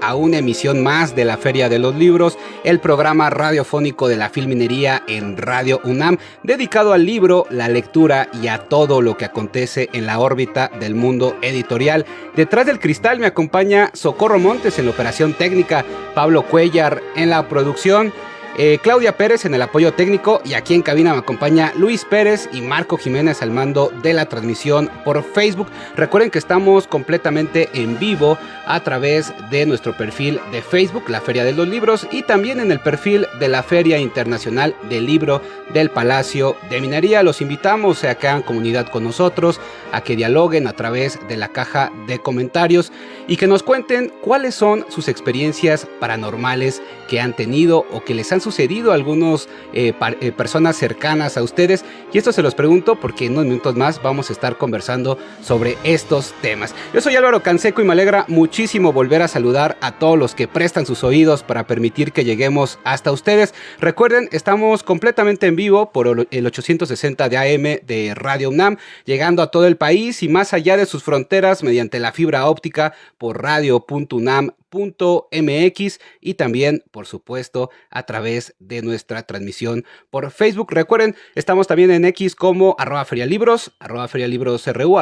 a una emisión más de la Feria de los Libros, el programa radiofónico de la Filminería en Radio UNAM, dedicado al libro, la lectura y a todo lo que acontece en la órbita del mundo editorial. Detrás del cristal me acompaña Socorro Montes en la operación técnica, Pablo Cuellar en la producción, Claudia Pérez en el apoyo técnico, y aquí en cabina me acompaña Luis Pérez y Marco Jiménez al mando de la transmisión por Facebook. Recuerden que estamos completamente en vivo a través de nuestro perfil de Facebook, la Feria de los Libros, y también en el perfil de la Feria Internacional del Libro del Palacio de Minería. Los invitamos a que hagan comunidad con nosotros, a que dialoguen a través de la caja de comentarios y que nos cuenten cuáles son sus experiencias paranormales que han tenido o que les han sucedido a algunas personas cercanas a ustedes. Y esto se los pregunto porque en unos minutos más vamos a estar conversando sobre estos temas. Yo soy Álvaro Canseco y me alegra muchísimo volver a saludar a todos los que prestan sus oídos para permitir que lleguemos hasta ustedes. Recuerden, estamos completamente en vivo por el 860 de AM de Radio UNAM, llegando a todo el país y más allá de sus fronteras mediante la fibra óptica por radio.unam.mx y también, por supuesto, a través de nuestra transmisión por Facebook. Recuerden, estamos también en X como @ferialibros, @ferialibrosru,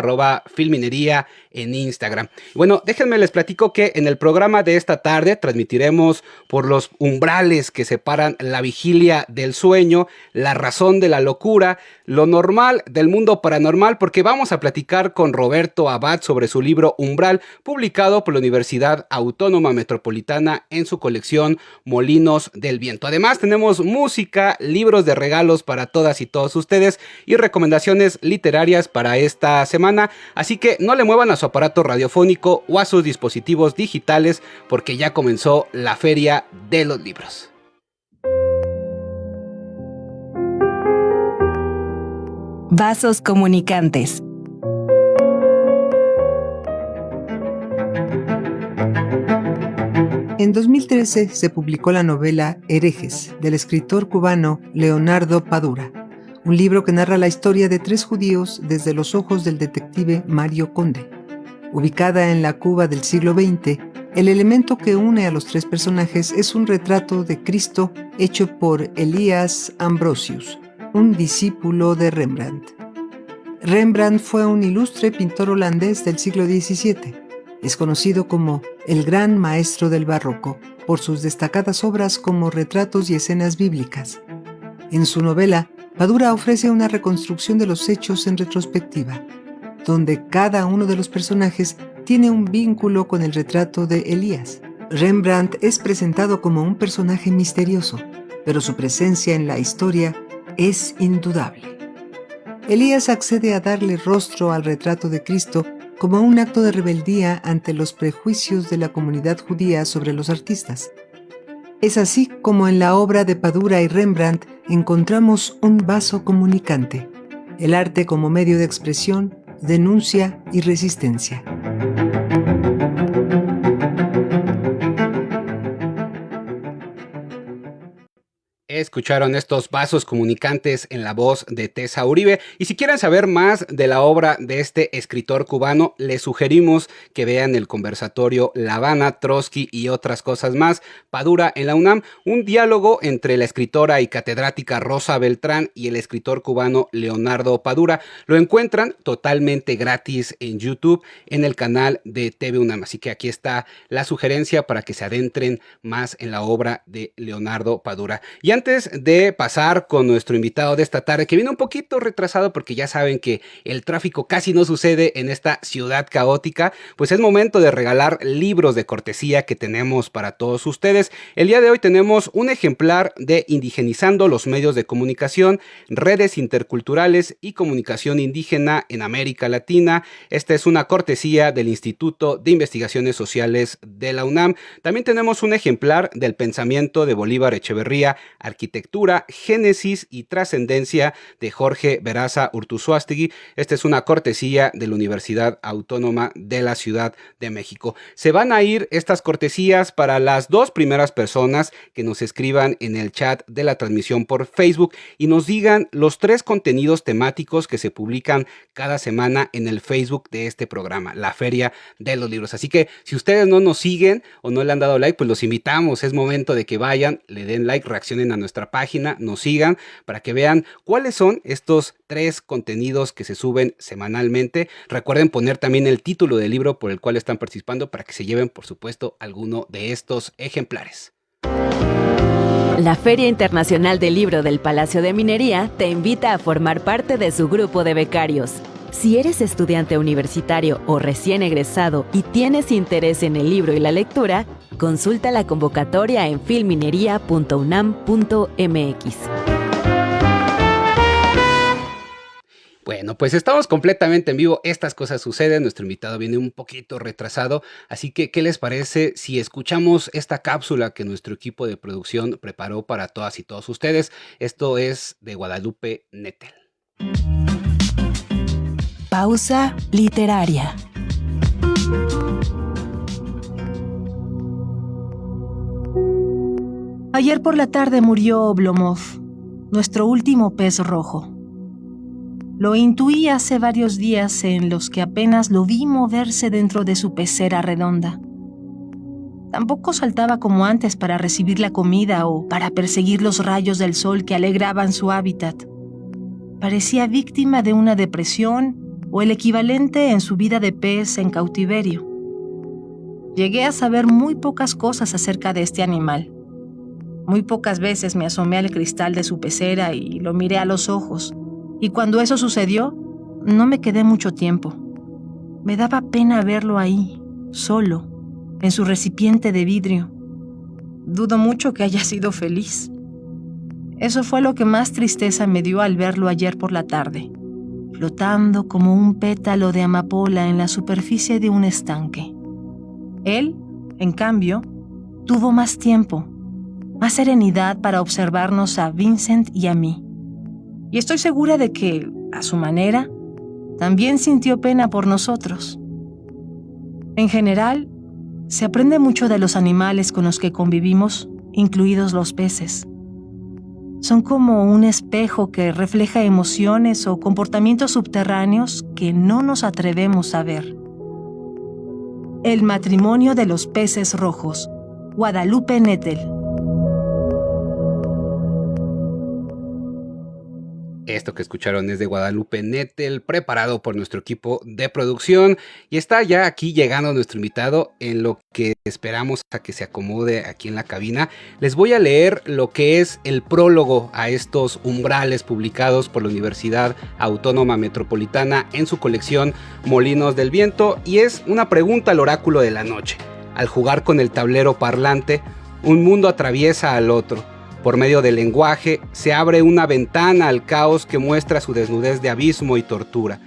@filminería en Instagram. Bueno, déjenme les platico que en el programa de esta tarde transmitiremos por los umbrales que separan la vigilia del sueño, la razón de la locura, lo normal del mundo paranormal, porque vamos a platicar con Roberto Abad sobre su libro Umbral, publicado por la Universidad Autónoma Metropolitana en su colección Molinos del Viento. Además, tenemos música, libros de regalos para todas y todos ustedes y recomendaciones literarias para esta semana. Así que no le muevan a su aparato radiofónico o a sus dispositivos digitales porque ya comenzó la Feria de los Libros. Vasos comunicantes. En 2013 se publicó la novela Herejes, del escritor cubano Leonardo Padura, un libro que narra la historia de 3 judíos desde los ojos del detective Mario Conde. Ubicada en la Cuba del siglo XX, el elemento que une a los 3 personajes es un retrato de Cristo hecho por Elias Ambrosius, un discípulo de Rembrandt. Rembrandt fue un ilustre pintor holandés del siglo XVII. Es conocido como el gran maestro del barroco por sus destacadas obras como retratos y escenas bíblicas. En su novela, Padura ofrece una reconstrucción de los hechos en retrospectiva, donde cada uno de los personajes tiene un vínculo con el retrato de Elías. Rembrandt es presentado como un personaje misterioso, pero su presencia en la historia es indudable. Elías accede a darle rostro al retrato de Cristo como un acto de rebeldía ante los prejuicios de la comunidad judía sobre los artistas. Es así como en la obra de Padura y Rembrandt encontramos un vaso comunicante, el arte como medio de expresión, denuncia y resistencia. Escucharon estos vasos comunicantes en la voz de Tessa Uribe. Y si quieren saber más de la obra de este escritor cubano, les sugerimos que vean el conversatorio La Habana, Trotsky y otras cosas más, Padura en la UNAM, un diálogo entre la escritora y catedrática Rosa Beltrán y el escritor cubano Leonardo Padura. Lo encuentran totalmente gratis en YouTube en el canal de TV UNAM. Así que aquí está la sugerencia para que se adentren más en la obra de Leonardo Padura. Y antes de pasar con nuestro invitado de esta tarde, que viene un poquito retrasado porque ya saben que el tráfico casi no sucede en esta ciudad caótica, pues es momento de regalar libros de cortesía que tenemos para todos ustedes. El día de hoy tenemos un ejemplar de Indigenizando los medios de comunicación, redes interculturales y comunicación indígena en América Latina. Esta es una cortesía del Instituto de Investigaciones Sociales de la UNAM. También tenemos un ejemplar del Pensamiento de Bolívar Echeverría, Arquitectura, Génesis y Trascendencia de Jorge Veraza Urtuzuastegui. Esta es una cortesía de la Universidad Autónoma de la Ciudad de México. Se van a ir estas cortesías para las 2 primeras personas que nos escriban en el chat de la transmisión por Facebook y nos digan los 3 contenidos temáticos que se publican cada semana en el Facebook de este programa, la Feria de los Libros. Así que si ustedes no nos siguen o no le han dado like, pues los invitamos. Es momento de que vayan, le den like, reaccionen a nuestra página, nos sigan para que vean cuáles son estos 3 contenidos que se suben semanalmente. Recuerden poner también el título del libro por el cual están participando para que se lleven, por supuesto, alguno de estos ejemplares. La Feria Internacional del Libro del Palacio de Minería te invita a formar parte de su grupo de becarios. Si eres estudiante universitario o recién egresado y tienes interés en el libro y la lectura, consulta la convocatoria en filminería.unam.mx. Bueno, pues estamos completamente en vivo, estas cosas suceden, nuestro invitado viene un poquito retrasado, así que ¿qué les parece si escuchamos esta cápsula que nuestro equipo de producción preparó para todas y todos ustedes? Esto es de Guadalupe Nettel. Pausa literaria. Ayer por la tarde murió Oblomov, nuestro último pez rojo. Lo intuí hace varios días en los que apenas lo vi moverse dentro de su pecera redonda. Tampoco saltaba como antes para recibir la comida o para perseguir los rayos del sol que alegraban su hábitat. Parecía víctima de una depresión o el equivalente en su vida de pez en cautiverio. Llegué a saber muy pocas cosas acerca de este animal. Muy pocas veces me asomé al cristal de su pecera y lo miré a los ojos. Y cuando eso sucedió, no me quedé mucho tiempo. Me daba pena verlo ahí, solo, en su recipiente de vidrio. Dudo mucho que haya sido feliz. Eso fue lo que más tristeza me dio al verlo ayer por la tarde, flotando como un pétalo de amapola en la superficie de un estanque. Él, en cambio, tuvo más tiempo, más serenidad para observarnos a Vincent y a mí. Y estoy segura de que, a su manera, también sintió pena por nosotros. En general, se aprende mucho de los animales con los que convivimos, incluidos los peces. Son como un espejo que refleja emociones o comportamientos subterráneos que no nos atrevemos a ver. El matrimonio de los peces rojos, Guadalupe Nettel. Esto que escucharon es de Guadalupe Nettel, preparado por nuestro equipo de producción. Y está ya aquí llegando nuestro invitado en lo que esperamos a que se acomode aquí en la cabina. Les voy a leer lo que es el prólogo a estos umbrales publicados por la Universidad Autónoma Metropolitana en su colección Molinos del Viento. Y es una pregunta al oráculo de la noche. Al jugar con el tablero parlante, un mundo atraviesa al otro. Por medio del lenguaje, se abre una ventana al caos que muestra su desnudez de abismo y tortura.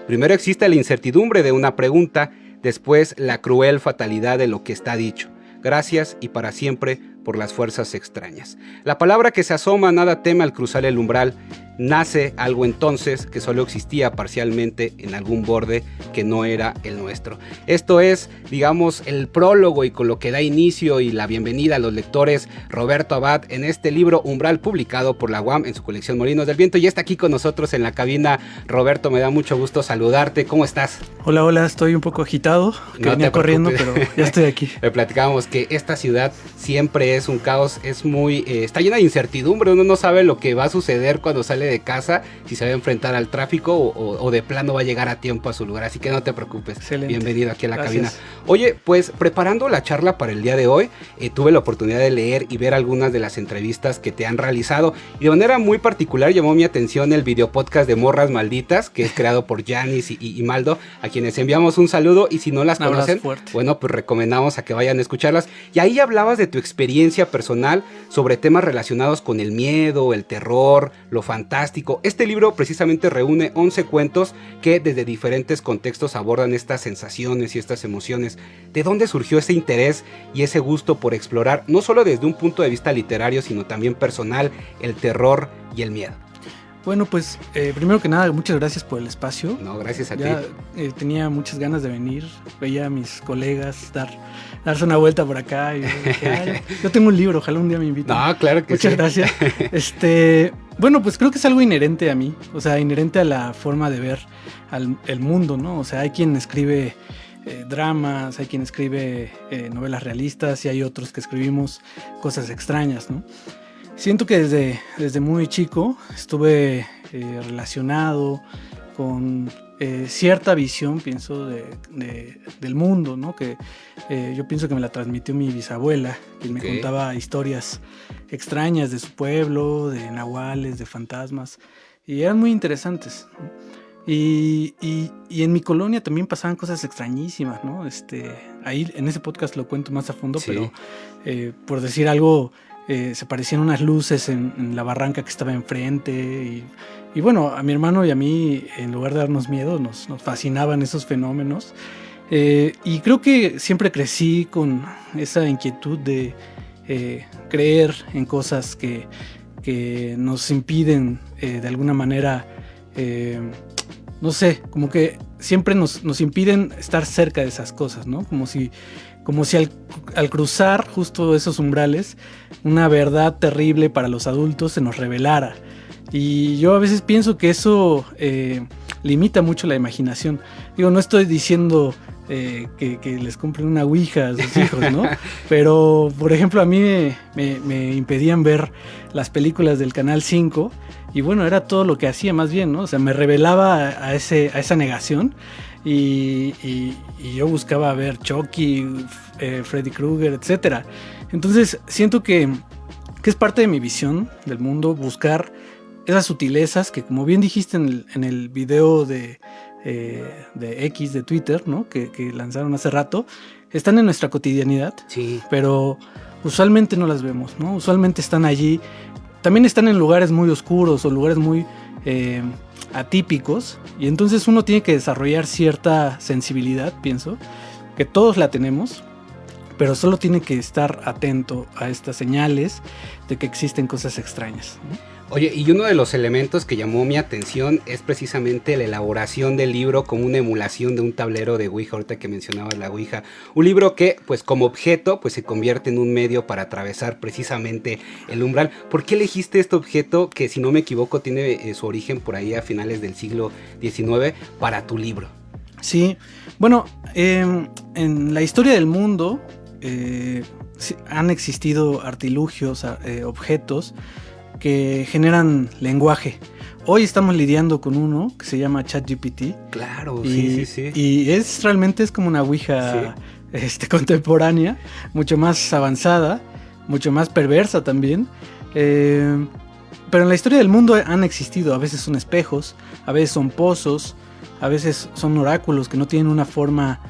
Primero existe la incertidumbre de una pregunta, después la cruel fatalidad de lo que está dicho. Gracias y para siempre por las fuerzas extrañas. La palabra que se asoma nada teme al cruzar el umbral. Nace algo entonces que solo existía parcialmente en algún borde que no era el nuestro. Esto es, digamos, el prólogo y con lo que da inicio y la bienvenida a los lectores Roberto Abad en este libro Umbral publicado por la UAM en su colección Molinos del Viento. Y está aquí con nosotros en la cabina. Roberto, me da mucho gusto saludarte. ¿Cómo estás? Hola, estoy un poco agitado, que venía corriendo, pero ya estoy aquí. Platicábamos que esta ciudad siempre es un caos, es muy, está llena de incertidumbre, uno no sabe lo que va a suceder cuando sale de casa, si se va a enfrentar al tráfico o de plano va a llegar a tiempo a su lugar, así que no te preocupes. Excelente. Bienvenido aquí a la Gracias. cabina. Oye, pues preparando la charla para el día de hoy, tuve la oportunidad de leer y ver algunas de las entrevistas que te han realizado y de manera muy particular llamó mi atención el video podcast de Morras Malditas, que es creado por Yanis y Maldo, a quienes enviamos un saludo y si no las conocen, bueno, pues recomendamos a que vayan a escucharlas. Y ahí hablabas de tu experiencia personal sobre temas relacionados con el miedo, el terror, lo fantástico, fantástico. Este libro precisamente reúne 11 cuentos que desde diferentes contextos abordan estas sensaciones y estas emociones. ¿De dónde surgió ese interés y ese gusto por explorar, no solo desde un punto de vista literario, sino también personal, el terror y el miedo? Bueno, pues primero que nada, muchas gracias por el espacio. No, gracias a ti. Tenía muchas ganas de venir, veía a mis colegas darse una vuelta por acá. Y dije, yo tengo un libro, ojalá un día me inviten. No, claro que muchas sí. Gracias. Bueno, pues creo que es algo inherente a mí, o sea, inherente a la forma de ver el mundo, ¿no? O sea, hay quien escribe dramas, hay quien escribe novelas realistas y hay otros que escribimos cosas extrañas, ¿no? Siento que desde muy chico estuve relacionado con cierta visión, pienso, del mundo, ¿no? Que yo pienso que me la transmitió mi bisabuela, quien me contaba historias extrañas de su pueblo, de nahuales, de fantasmas, y eran muy interesantes, ¿no? Y en mi colonia también pasaban cosas extrañísimas, ¿no? Ahí en ese podcast lo cuento más a fondo, sí. Pero por decir algo, se parecían unas luces en la barranca que estaba enfrente y bueno, a mi hermano y a mí, en lugar de darnos miedo, nos fascinaban esos fenómenos, y creo que siempre crecí con esa inquietud de creer en cosas que nos impiden de alguna manera, no sé, como que siempre nos impiden estar cerca de esas cosas, ¿no? Como si al cruzar justo esos umbrales, una verdad terrible para los adultos se nos revelara. Y yo a veces pienso que eso limita mucho la imaginación. Digo, no estoy diciendo que les compren una ouija a sus hijos, ¿no? Pero, por ejemplo, a mí me impedían ver las películas del Canal 5 y bueno, era todo lo que hacía más bien, ¿no? O sea, me revelaba a esa negación y yo buscaba ver Chucky, Freddy Krueger, etc. Entonces, siento que es parte de mi visión del mundo buscar esas sutilezas que, como bien dijiste en el video de X de Twitter, ¿no? que lanzaron hace rato, están en nuestra cotidianidad, sí. Pero usualmente no las vemos, ¿no? Usualmente están allí, también están en lugares muy oscuros o lugares muy atípicos, y entonces uno tiene que desarrollar cierta sensibilidad, pienso, que todos la tenemos, pero solo tiene que estar atento a estas señales de que existen cosas extrañas, ¿no? Oye, y uno de los elementos que llamó mi atención es precisamente la elaboración del libro como una emulación de un tablero de Ouija, ahorita que mencionabas la Ouija. Un libro que, pues como objeto, pues se convierte en un medio para atravesar precisamente el umbral. ¿Por qué elegiste este objeto que, si no me equivoco, tiene su origen por ahí a finales del siglo XIX para tu libro? Sí, bueno, en la historia del mundo han existido artilugios, objetos que generan lenguaje. Hoy estamos lidiando con uno que se llama ChatGPT. Claro, sí. Y realmente es como una Ouija, sí. Contemporánea, mucho más avanzada, mucho más perversa también. Pero en la historia del mundo han existido. A veces son espejos, a veces son pozos, a veces son oráculos que no tienen una forma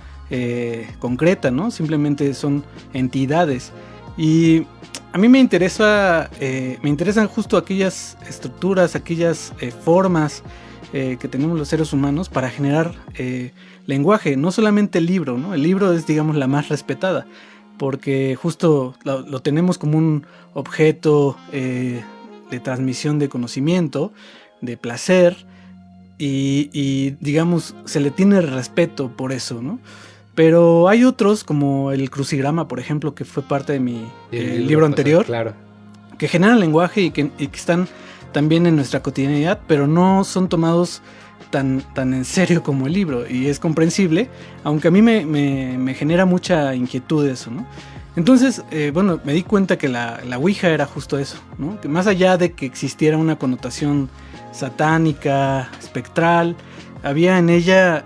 concreta, ¿no? Simplemente son entidades. Y a mí me interesan justo aquellas estructuras, aquellas formas que tenemos los seres humanos para generar lenguaje, no solamente el libro, ¿no? El libro es, digamos, la más respetada, porque justo lo tenemos como un objeto de transmisión de conocimiento, de placer, y digamos, se le tiene respeto por eso, ¿no? Pero hay otros, como el crucigrama, por ejemplo, que fue parte de mi libro anterior, claro, que generan lenguaje y que están también en nuestra cotidianidad, pero no son tomados tan en serio como el libro, y es comprensible, aunque a mí me genera mucha inquietud eso, ¿no? Entonces, bueno, me di cuenta que la Ouija era justo eso, ¿no? Que más allá de que existiera una connotación satánica, espectral, había en ella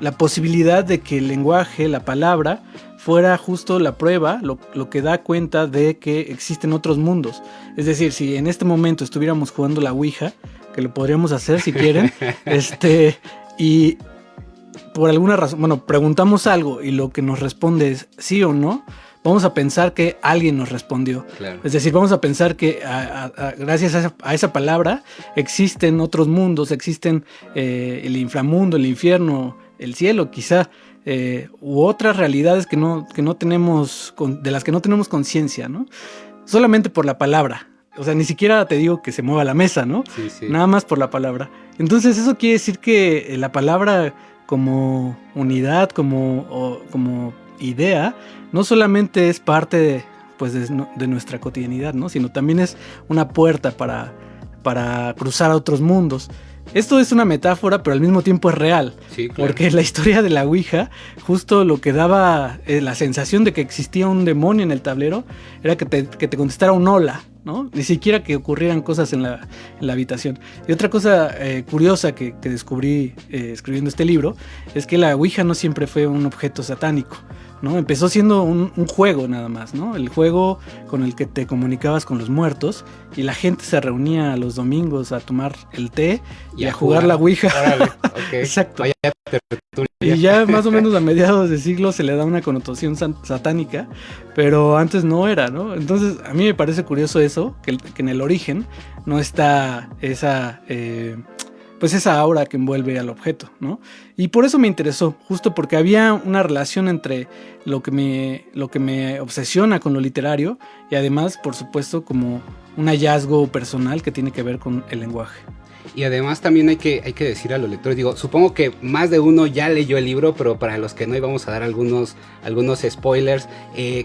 la posibilidad de que el lenguaje, la palabra, fuera justo la prueba, lo que da cuenta de que existen otros mundos. Es decir, si en este momento estuviéramos jugando la Ouija, que lo podríamos hacer si quieren, y por alguna razón, bueno, preguntamos algo y lo que nos responde es sí o no, vamos a pensar que alguien nos respondió. Claro. Es decir, vamos a pensar que gracias a esa palabra existen otros mundos, existen el inframundo, el infierno, el cielo, quizá, u otras realidades que no tenemos, de las que no tenemos conciencia, ¿no? Solamente por la palabra. O sea, ni siquiera te digo que se mueva la mesa, ¿no? Sí, sí. Nada más por la palabra. Entonces eso quiere decir que la palabra como unidad, como idea, no solamente es parte de nuestra cotidianidad, ¿no? Sino también es una puerta para cruzar a otros mundos. Esto es una metáfora, pero al mismo tiempo es real. Sí, claro. Porque la historia de la Ouija, justo lo que daba la sensación de que existía un demonio en el tablero, era que te contestara un hola, ¿no? Ni siquiera que ocurrieran cosas en la habitación. Y otra cosa curiosa que descubrí escribiendo este libro, es que la Ouija no siempre fue un objeto satánico, ¿no? Empezó siendo un juego nada más, ¿no? El juego con el que te comunicabas con los muertos, y la gente se reunía los domingos a tomar el té y a jugar la Ouija. Órale, okay. Exacto. Vaya tertulia. Y ya más o menos a mediados de siglo se le da una connotación satánica, pero antes no era, ¿no? Entonces a mí me parece curioso eso, que en el origen no está esa aura que envuelve al objeto, ¿no? Y por eso me interesó, justo porque había una relación entre lo que me obsesiona con lo literario y además, por supuesto, como un hallazgo personal que tiene que ver con el lenguaje. Y además también hay que decir a los lectores, digo, supongo que más de uno ya leyó el libro, pero para los que no íbamos a dar algunos spoilers,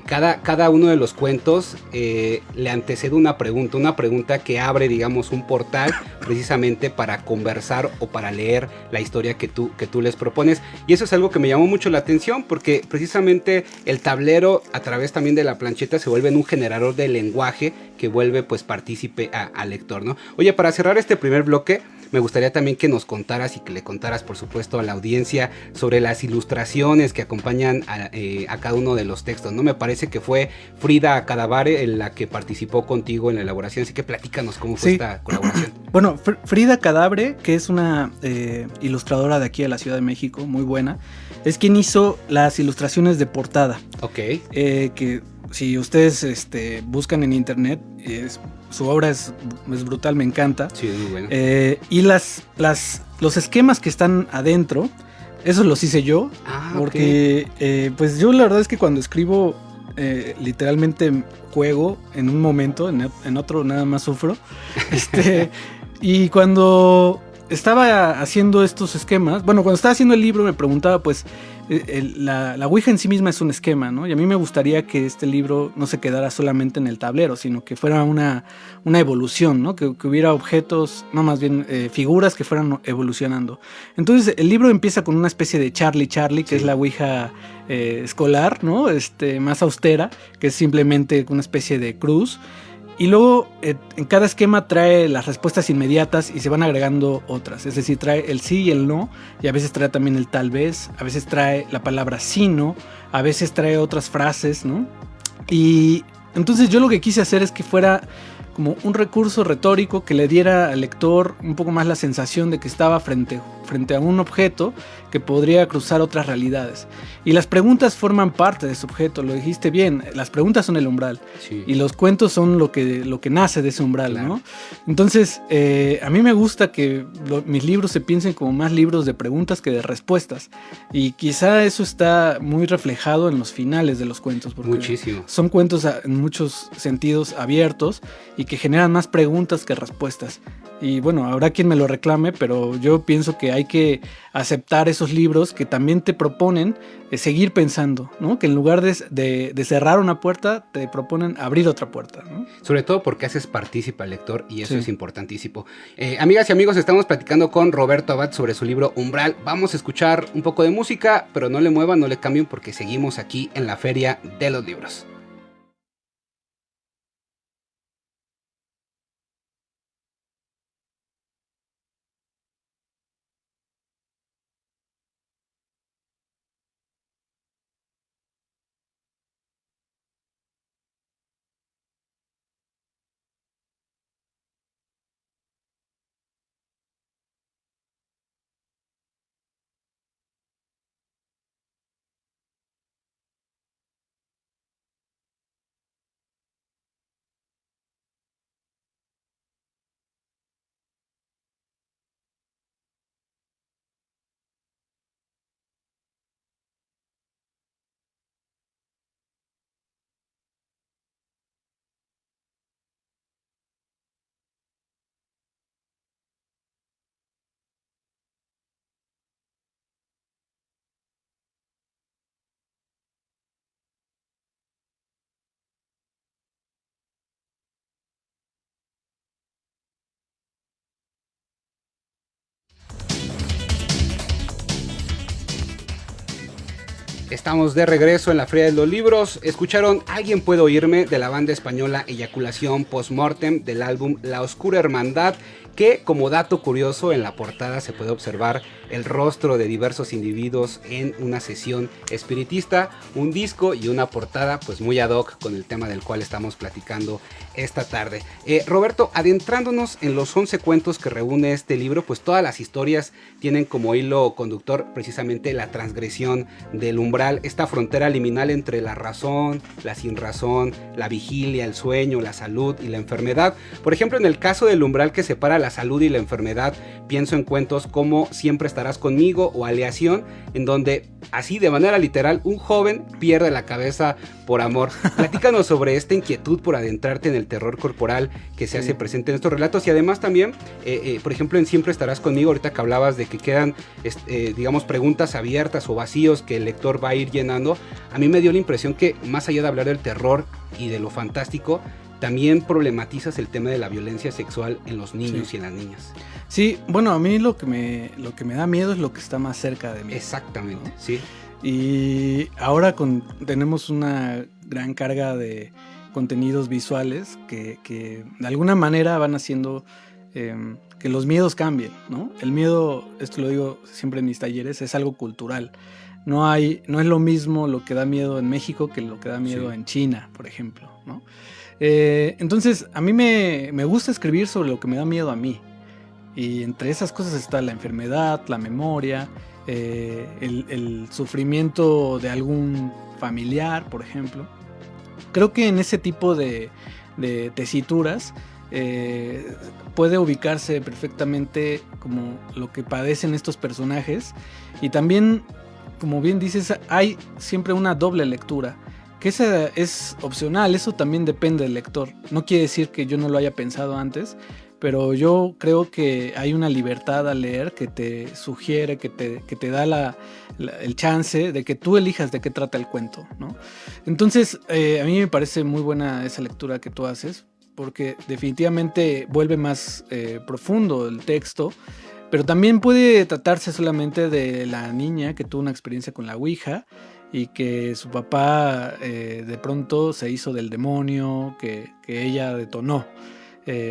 cada uno de los cuentos le antecede una pregunta que abre, digamos, un portal precisamente para conversar o para leer la historia que tú les propones. Y eso es algo que me llamó mucho la atención, porque precisamente el tablero, a través también de la plancheta, se vuelve en un generador de lenguaje que vuelve pues partícipe al lector, ¿no? Oye, para cerrar este primer bloque, me gustaría también que nos contaras y que le contaras, por supuesto, a la audiencia sobre las ilustraciones que acompañan a cada uno de los textos, ¿no? Me parece que fue Frida Cadavare en la que participó contigo en la elaboración, así que platícanos cómo fue esta colaboración. Bueno, Frida Cadavare, que es una ilustradora de aquí de la Ciudad de México, muy buena, es quien hizo las ilustraciones de portada. Ok. Que si ustedes buscan en internet, su obra es brutal, me encanta. Sí, muy bueno. Y los esquemas que están adentro, esos los hice yo. Porque pues yo la verdad es que cuando escribo, literalmente juego en un momento, en otro nada más sufro. Y cuando estaba haciendo estos esquemas, bueno, cuando estaba haciendo el libro me preguntaba, pues, la Ouija en sí misma es un esquema, ¿no? Y a mí me gustaría que este libro no se quedara solamente en el tablero, sino que fuera una evolución, ¿no? Que hubiera objetos, no, más bien figuras que fueran evolucionando. Entonces el libro empieza con una especie de Charlie, que es la Ouija escolar, ¿no? Más austera, que es simplemente una especie de cruz. Y luego en cada esquema trae las respuestas inmediatas y se van agregando otras. Es decir, trae el sí y el no, y a veces trae también el tal vez, a veces trae la palabra sí, no, a veces trae otras frases, ¿no? Y entonces yo lo que quise hacer es que fuera como un recurso retórico que le diera al lector un poco más la sensación de que estaba frente a un objeto que podría cruzar otras realidades. Y las preguntas forman parte de ese objeto, lo dijiste bien, las preguntas son el umbral. Sí. Y los cuentos son lo que nace de ese umbral, claro, ¿no? Entonces, a mí me gusta que mis libros se piensen como más libros de preguntas que de respuestas. Y quizá eso está muy reflejado en los finales de los cuentos. Porque muchísimo. Son cuentos en muchos sentidos abiertos y que generan más preguntas que respuestas. Y bueno, habrá quien me lo reclame, pero yo pienso que hay que aceptar esos libros que también te proponen seguir pensando, ¿no? Que en lugar de cerrar una puerta, te proponen abrir otra puerta, ¿no? Sobre todo porque haces partícipe al lector, y eso es importantísimo. Amigas y amigos, estamos platicando con Roberto Abad sobre su libro Umbral. Vamos a escuchar un poco de música, pero no le muevan, no le cambien, porque seguimos aquí en la Feria de los Libros. Estamos de regreso en la Feria de los Libros. Escucharon Alguien puede oírme, de la banda española Eyaculación Postmortem, del álbum La Oscura Hermandad, que como dato curioso en la portada se puede observar el rostro de diversos individuos en una sesión espiritista, un disco y una portada pues muy ad hoc con el tema del cual estamos platicando esta tarde. Roberto, adentrándonos en los 11 cuentos que reúne este libro, pues todas las historias tienen como hilo conductor precisamente la transgresión del umbral, esta frontera liminal entre la razón, la sinrazón, la vigilia, el sueño, la salud y la enfermedad. Por ejemplo, en el caso del umbral que separa la salud y la enfermedad, pienso en cuentos como Siempre estarás conmigo o Aleación, en donde así de manera literal un joven pierde la cabeza por amor. Platícanos sobre esta inquietud por adentrarte en el terror corporal que se hace presente en estos relatos, y además también, por ejemplo, en Siempre estarás conmigo, ahorita que hablabas de que quedan, digamos, preguntas abiertas o vacíos que el lector va a ir llenando. A mí me dio la impresión que más allá de hablar del terror y de lo fantástico, también problematizas el tema de la violencia sexual en los niños y en las niñas. Sí, bueno, a mí lo que me da miedo es lo que está más cerca de mí. Exactamente, ¿no? sí. Y ahora tenemos una gran carga de contenidos visuales que de alguna manera van haciendo que los miedos cambien, ¿no? El miedo, esto lo digo siempre en mis talleres, es algo cultural. No es lo mismo lo que da miedo en México que lo que da miedo en China, por ejemplo, ¿no? Entonces, a mí me gusta escribir sobre lo que me da miedo a mí. Y entre esas cosas está la enfermedad, la memoria, el sufrimiento de algún familiar, por ejemplo. Creo que en ese tipo de tesituras puede ubicarse perfectamente como lo que padecen estos personajes. Y también, como bien dices, hay siempre una doble lectura, que esa es opcional, eso también depende del lector. No quiere decir que yo no lo haya pensado antes, pero yo creo que hay una libertad al leer que te sugiere, que te da el chance de que tú elijas de qué trata el cuento, ¿no? Entonces, a mí me parece muy buena esa lectura que tú haces, porque definitivamente vuelve más profundo el texto, pero también puede tratarse solamente de la niña que tuvo una experiencia con la Ouija y que su papá de pronto se hizo del demonio que ella detonó.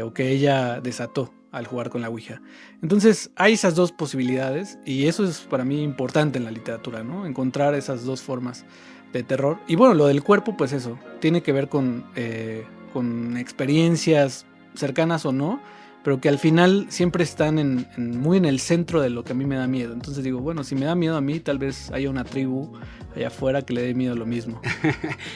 O que ella desató al jugar con la Ouija. Entonces hay esas dos posibilidades y eso es para mí importante en la literatura, ¿no? Encontrar esas dos formas de terror. Y bueno, lo del cuerpo, pues eso, tiene que ver con experiencias cercanas o no, pero que al final siempre están muy en el centro de lo que a mí me da miedo. Entonces digo, bueno, si me da miedo a mí, tal vez haya una tribu allá afuera que le dé miedo lo mismo.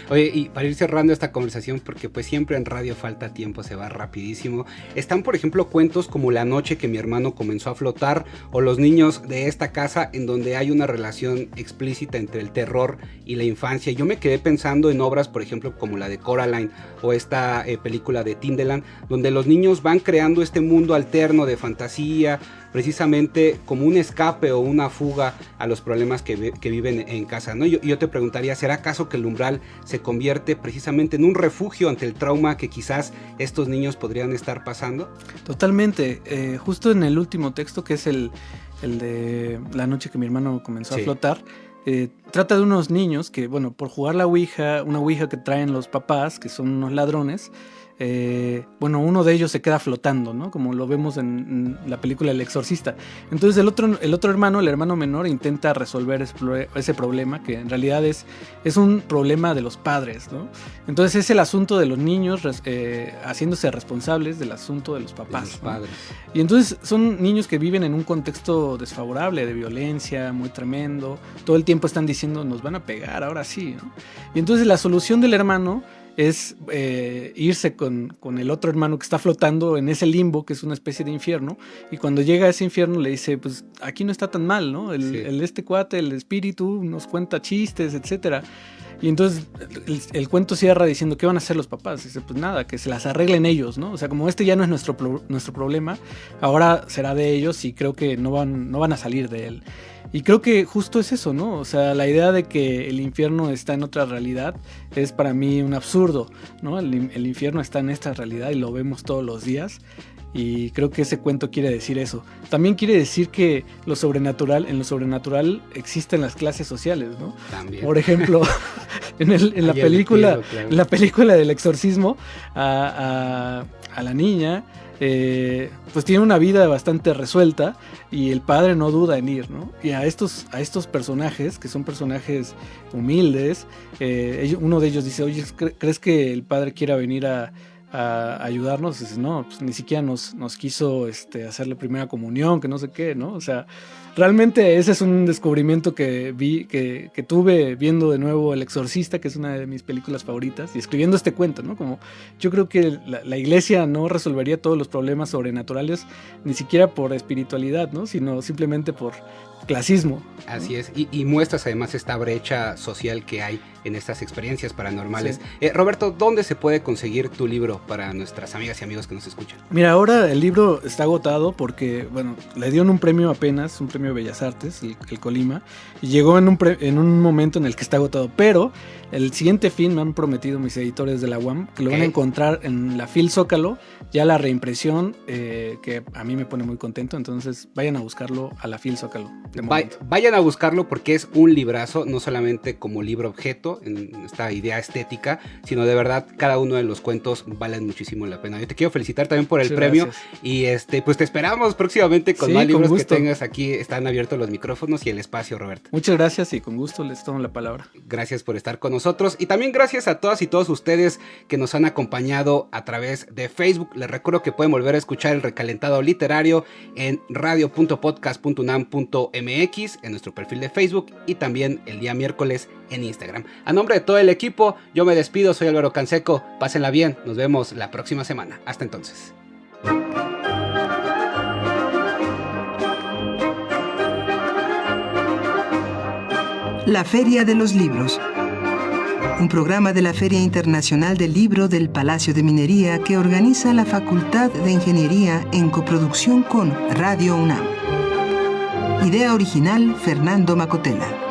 Oye, y para ir cerrando esta conversación, porque pues siempre en radio falta tiempo, se va rapidísimo, están por ejemplo cuentos como La noche que mi hermano comenzó a flotar, o Los niños de esta casa, en donde hay una relación explícita entre el terror y la infancia. Yo me quedé pensando en obras, por ejemplo, como la de Coraline o esta película de Tindeland, donde los niños van creando este mundo alterno de fantasía, precisamente como un escape o una fuga a los problemas que viven en casa, ¿no? Yo te preguntaría, ¿será acaso que el umbral se convierte precisamente en un refugio ante el trauma que quizás estos niños podrían estar pasando? Totalmente. Justo en el último texto, que es el de La noche que mi hermano comenzó a flotar, trata de unos niños que, bueno, por jugar la Ouija, una Ouija que traen los papás, que son unos ladrones, bueno, uno de ellos se queda flotando, ¿no? Como lo vemos en la película El Exorcista. Entonces el otro hermano, el hermano menor, intenta resolver ese problema, que en realidad es un problema de los padres, ¿no? Entonces es el asunto de los niños haciéndose responsables del asunto de los papás, de los padres, ¿no? Y entonces son niños que viven en un contexto desfavorable, de violencia muy tremendo. Todo el tiempo están diciendo, nos van a pegar, ahora sí, ¿no? Y entonces la solución del hermano es irse con el otro hermano que está flotando en ese limbo, que es una especie de infierno, y cuando llega a ese infierno le dice, pues aquí no está tan mal, ¿no? Este cuate, el espíritu, nos cuenta chistes, etcétera. Y entonces el cuento cierra diciendo, ¿qué van a hacer los papás? Dice, pues nada, que se las arreglen ellos, ¿no? O sea, como este ya no es nuestro problema, ahora será de ellos y creo que no van a salir de él. Y creo que justo es eso, ¿no? O sea, la idea de que el infierno está en otra realidad es para mí un absurdo, ¿no? El infierno está en esta realidad y lo vemos todos los días. Y creo que ese cuento quiere decir eso. También quiere decir que en lo sobrenatural existen las clases sociales, ¿no? También. Por ejemplo, en la película del exorcismo, a la niña, pues tiene una vida bastante resuelta y el padre no duda en ir, ¿no? Y a estos personajes, que son personajes humildes, uno de ellos dice, oye, ¿crees que el padre quiera venir a ayudarnos? Y dice, no, pues ni siquiera nos quiso hacer la primera comunión, que no sé qué, ¿no? O sea, realmente ese es un descubrimiento que vi, que tuve viendo de nuevo El Exorcista, que es una de mis películas favoritas, y escribiendo este cuento, ¿no? Como yo creo que la iglesia no resolvería todos los problemas sobrenaturales, ni siquiera por espiritualidad, ¿no? Sino simplemente por clasismo, ¿no? Así es, y muestras además esta brecha social que hay en estas experiencias paranormales. Sí. Roberto, ¿dónde se puede conseguir tu libro para nuestras amigas y amigos que nos escuchan? Mira, ahora el libro está agotado porque, bueno, le dieron un premio apenas, un premio de Bellas Artes, el Colima, y llegó en un momento en el que está agotado, pero el siguiente fin me han prometido mis editores de la UAM que lo van a encontrar en la Fil Zócalo, ya la reimpresión, que a mí me pone muy contento, entonces vayan a buscarlo a la Fil Zócalo. Vayan a buscarlo porque es un librazo, no solamente como libro objeto, en esta idea estética, sino de verdad cada uno de los cuentos valen muchísimo la pena. Yo te quiero felicitar también por el premio. Gracias. Y pues te esperamos próximamente con más libros que tengas aquí. Están abiertos los micrófonos y el espacio, Roberto. Muchas gracias y con gusto les tomo la palabra. Gracias por estar con nosotros y también gracias a todas y todos ustedes que nos han acompañado a través de Facebook. Les recuerdo que pueden volver a escuchar el recalentado literario en radio.podcast.unam.mx, en nuestro perfil de Facebook y también el día miércoles en Instagram. A nombre de todo el equipo, yo me despido, soy Álvaro Canseco, pásenla bien, nos vemos la próxima semana. Hasta entonces. La Feria de los Libros, un programa de la Feria Internacional del Libro del Palacio de Minería que organiza la Facultad de Ingeniería en coproducción con Radio UNAM. Idea original, Fernando Macotela.